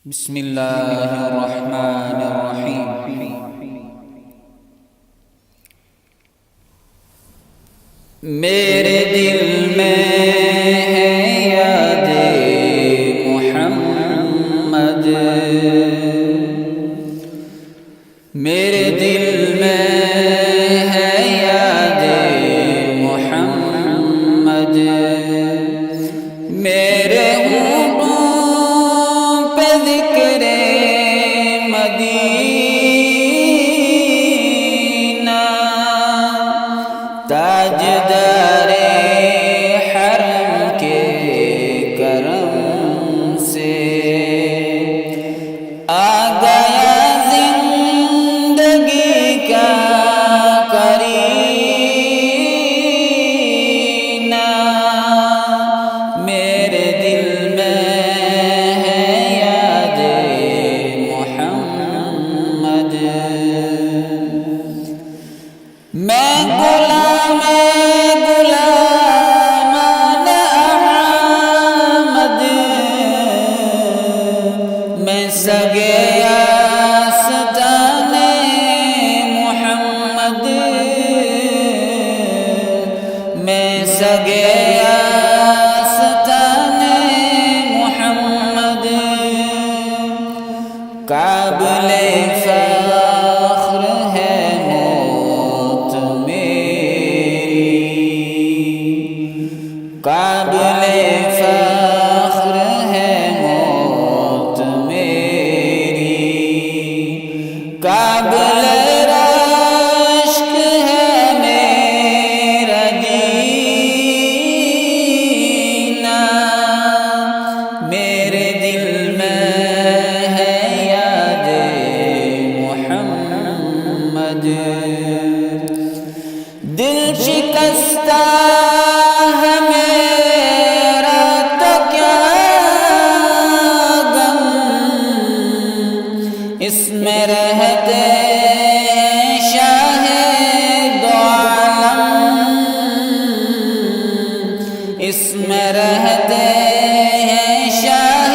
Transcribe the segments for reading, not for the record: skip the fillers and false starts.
بسم اللہ الرحمن الرحیم۔ میرے دل میں ہے یاد محمد، میرے دل میں ہے یاد محمد، میرے ہونٹوں پہ ذکر مدینہ، تاجدار حرم کے کرم سے آ گیا زندگی کا کرینہ، میرے دل میں ہے یاد محمد، میں غلام احمد، میں سگے آستان محمد، میں سگے آستان محمد، قابل فخر ہے موت میری، قابل فخر ہے موت میری، قابل رشک ہے میرا جینا، میرے دل میں ہے یاد محمد، دل شکستہ ہے میرا تو کیا غم، اس میں رہتے ہیں شاہ دو عالم، اس میں رہتے ہیں شاہ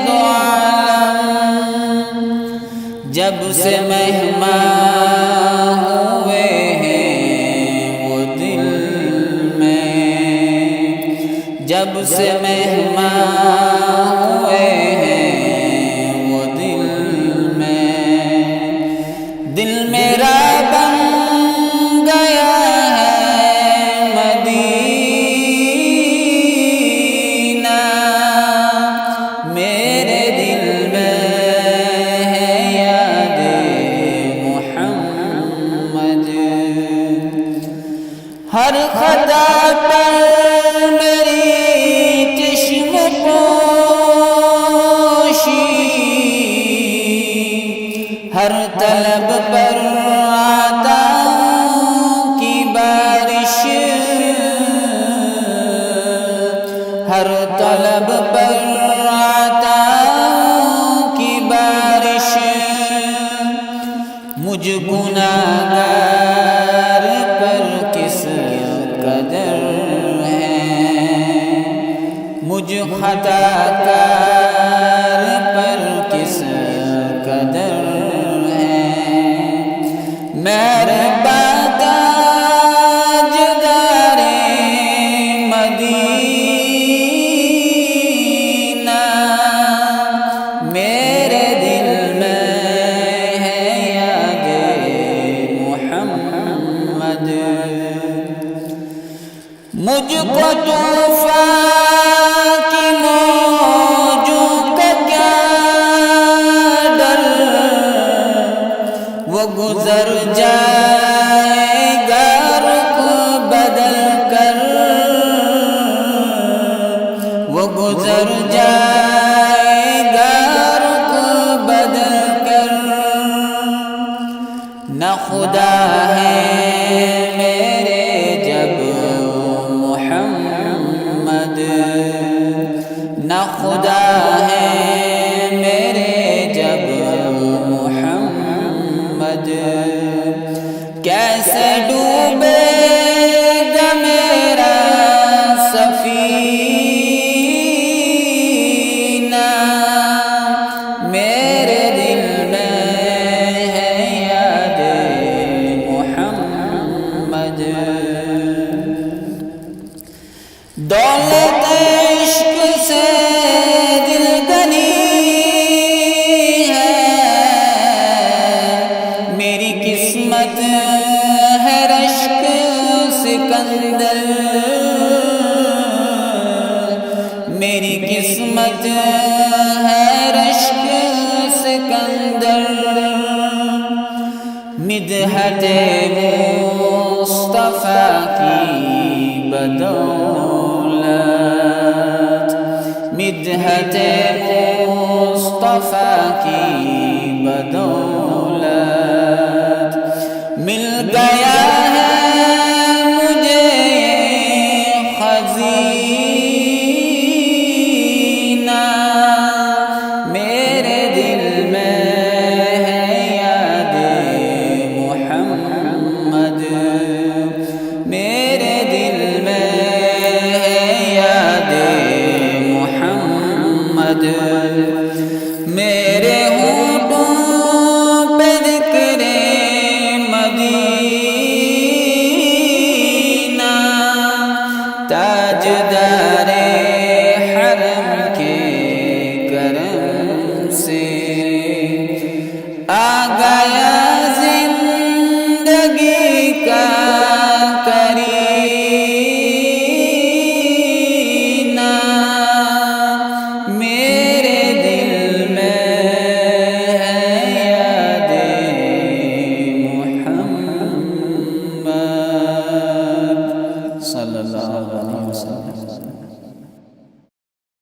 دو عالم، جب سے مہمان ہوئے ہیں وہ دل میں، جب سے مہمان ہوئے ہیں وہ دل میں، دل میرا بن گیا ہے مدینہ، میرے دل میں ہے یاد محمد، ہر خطا پر میری چشم پوشی، ہر طلب پر عطاؤں کی بارش، ہر طلب پر عطاؤں کی بارش، مجھ گناہگار پر کس قدر ہے، مجھ خطا کار پر کس قدر ہے، میرے تاجدار مدینہ، میرے دل میں ہے یاد محمد، مجھ کو طوفان کی موجوں کا کیا ڈر، وہ گزر جائے گا رخ بدل کر، وہ گزر جائے گا رخ بدل کر، نہ خدا ہے میرے جب محمد، نہ خدا ہے میرے جب محمد، کیسے ڈوبے گا میرا سفینہ، مصطفیٰ کی بدولت مل گیا ہے مجھے خزینہ، میرے دل میں ہے یاد محمد، میرے دل میں ہے یاد محمد۔